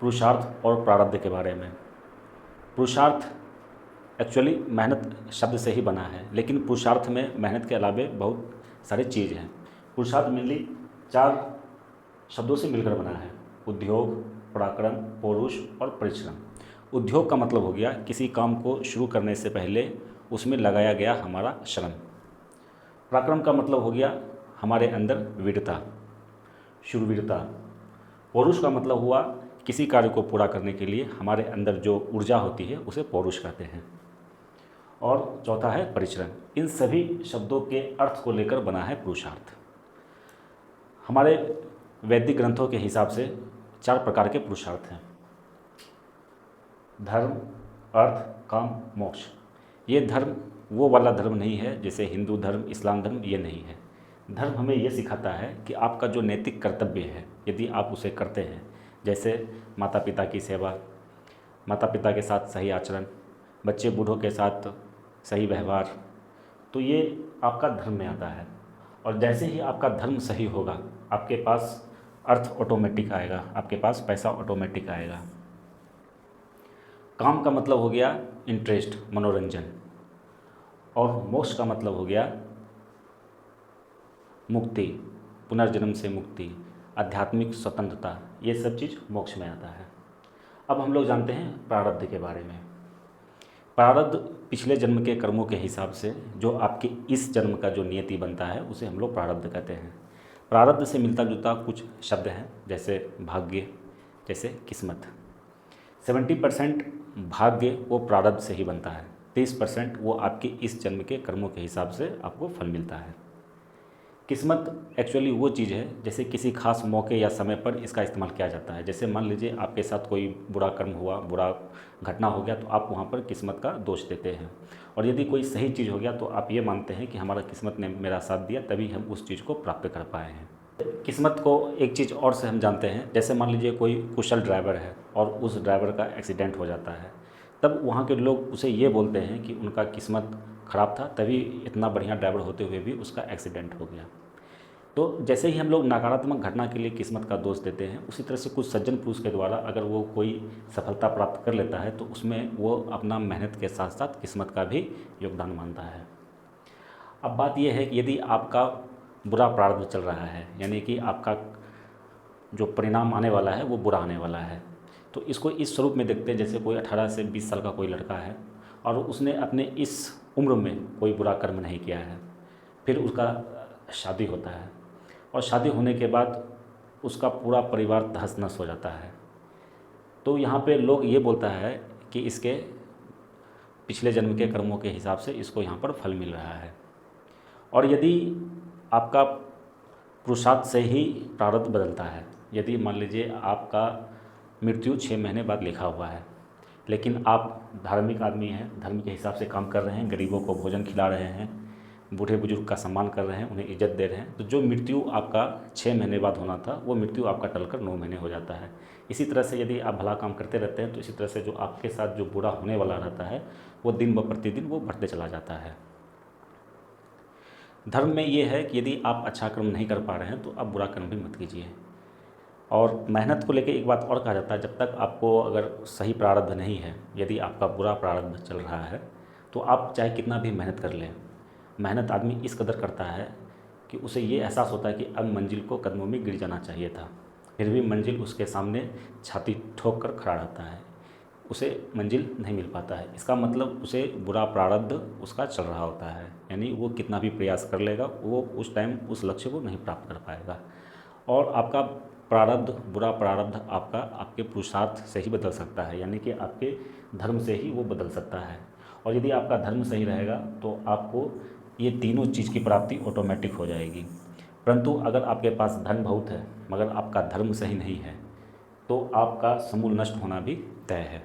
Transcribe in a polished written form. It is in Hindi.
पुरुषार्थ और प्रारब्ध के बारे में। पुरुषार्थ एक्चुअली मेहनत शब्द से ही बना है, लेकिन पुरुषार्थ में मेहनत के अलावे बहुत सारी चीज़ हैं। पुरुषार्थ मेनली 4 शब्दों से मिलकर बना है: उद्योग, पराक्रम, पौरुष और परिश्रम। उद्योग का मतलब हो गया किसी काम को शुरू करने से पहले उसमें लगाया गया हमारा श्रम। पराक्रम का मतलब हो गया हमारे अंदर वीरता, शूरवीरता। पौरुष का मतलब हुआ किसी कार्य को पूरा करने के लिए हमारे अंदर जो ऊर्जा होती है उसे पौरुष कहते हैं। और चौथा है परिश्रम। इन सभी शब्दों के अर्थ को लेकर बना है पुरुषार्थ। हमारे वैदिक ग्रंथों के हिसाब से 4 प्रकार के पुरुषार्थ हैं: धर्म, अर्थ, काम, मोक्ष। ये धर्म वो वाला धर्म नहीं है जैसे हिंदू धर्म, इस्लाम धर्म, ये नहीं है। धर्म हमें ये सिखाता है कि आपका जो नैतिक कर्तव्य है यदि आप उसे करते हैं, जैसे माता पिता की सेवा, माता पिता के साथ सही आचरण, बच्चे बूढ़ों के साथ सही व्यवहार, तो ये आपका धर्म में आता है। और जैसे ही आपका धर्म सही होगा आपके पास अर्थ ऑटोमेटिक आएगा, आपके पास पैसा ऑटोमेटिक आएगा। काम का मतलब हो गया इंटरेस्ट, मनोरंजन। और मोक्ष का मतलब हो गया मुक्ति, पुनर्जन्म से मुक्ति, आध्यात्मिक स्वतंत्रता। ये सब चीज़ मोक्ष में आता है। अब हम लोग जानते हैं प्रारब्ध के बारे में। प्रारब्ध पिछले जन्म के कर्मों के हिसाब से जो आपके इस जन्म का जो नियति बनता है उसे हम लोग प्रारब्ध कहते हैं। प्रारब्ध से मिलता जुलता कुछ शब्द हैं, जैसे भाग्य, जैसे किस्मत। 70% भाग्य वो प्रारब्ध से ही बनता है, 30% वो आपके इस जन्म के कर्मों के हिसाब से आपको फल मिलता है। किस्मत एक्चुअली वो चीज़ है जैसे किसी खास मौके या समय पर इसका इस्तेमाल किया जाता है। जैसे मान लीजिए आपके साथ कोई बुरा कर्म हुआ, बुरा घटना हो गया, तो आप वहाँ पर किस्मत का दोष देते हैं। और यदि कोई सही चीज़ हो गया तो आप ये मानते हैं कि हमारा किस्मत ने मेरा साथ दिया तभी हम उस चीज़ को प्राप्त कर पाए हैं। किस्मत को एक चीज़ और से हम जानते हैं, जैसे मान लीजिए कोई कुशल ड्राइवर है और उस ड्राइवर का एक्सीडेंट हो जाता है, तब वहाँ के लोग उसे ये बोलते हैं कि उनका किस्मत ख़राब था तभी इतना बढ़िया ड्राइवर होते हुए भी उसका एक्सीडेंट हो गया। तो जैसे ही हम लोग नकारात्मक घटना के लिए किस्मत का दोष देते हैं, उसी तरह से कुछ सज्जन पुरुष के द्वारा अगर वो कोई सफलता प्राप्त कर लेता है तो उसमें वो अपना मेहनत के साथ साथ किस्मत का भी योगदान मानता है। अब बात यह है कि यदि आपका बुरा प्रारब्ध चल रहा है, यानी कि आपका जो परिणाम आने वाला है वो बुरा आने वाला है, तो इसको इस स्वरूप में देखते हैं जैसे कोई 18 से 20 साल का कोई लड़का है और उसने अपने इस उम्र में कोई बुरा कर्म नहीं किया है, फिर उसका शादी होता है और शादी होने के बाद उसका पूरा परिवार तहस नहस हो जाता है। तो यहाँ पे लोग ये बोलता है कि इसके पिछले जन्म के कर्मों के हिसाब से इसको यहाँ पर फल मिल रहा है। और यदि आपका पुरुषार्थ से ही प्रारब्ध बदलता है, यदि मान लीजिए आपका मृत्यु 6 महीने बाद लिखा हुआ है, लेकिन आप धार्मिक आदमी हैं, धर्म के हिसाब से काम कर रहे हैं, गरीबों को भोजन खिला रहे हैं, बूढ़े बुजुर्ग का सम्मान कर रहे हैं, उन्हें इज्जत दे रहे हैं, तो जो मृत्यु आपका 6 महीने बाद होना था वो मृत्यु आपका टलकर 9 महीने हो जाता है। इसी तरह से यदि आप भला काम करते रहते हैं तो इसी तरह से जो आपके साथ जो बुरा होने वाला रहता है वो दिन ब प्रतिदिन वो बढ़ते चला जाता है। धर्म में ये है कि यदि आप अच्छा कर्म नहीं कर पा रहे हैं तो आप बुरा कर्म भी मत कीजिए। और मेहनत को लेकर एक बात और कहा जाता है, जब तक आपको अगर सही प्रारब्ध नहीं है, यदि आपका बुरा प्रारब्ध चल रहा है तो आप चाहे कितना भी मेहनत कर लें, मेहनत आदमी इस कदर करता है कि उसे ये एहसास होता है कि अब मंजिल को कदमों में गिर जाना चाहिए था, फिर भी मंजिल उसके सामने छाती ठोक कर खड़ा रहता है, उसे मंजिल नहीं मिल पाता है। इसका मतलब उसे बुरा प्रारब्ध उसका चल रहा होता है, यानी वो कितना भी प्रयास कर लेगा वो उस टाइम उस लक्ष्य को नहीं प्राप्त कर पाएगा। और आपका प्रारब्ध, बुरा प्रारब्ध आपका आपके पुरुषार्थ से ही बदल सकता है, यानी कि आपके धर्म से ही वो बदल सकता है। और यदि आपका धर्म सही रहेगा तो आपको ये तीनों चीज़ की प्राप्ति ऑटोमेटिक हो जाएगी। परंतु अगर आपके पास धन बहुत है मगर आपका धर्म सही नहीं है तो आपका समूल नष्ट होना भी तय है।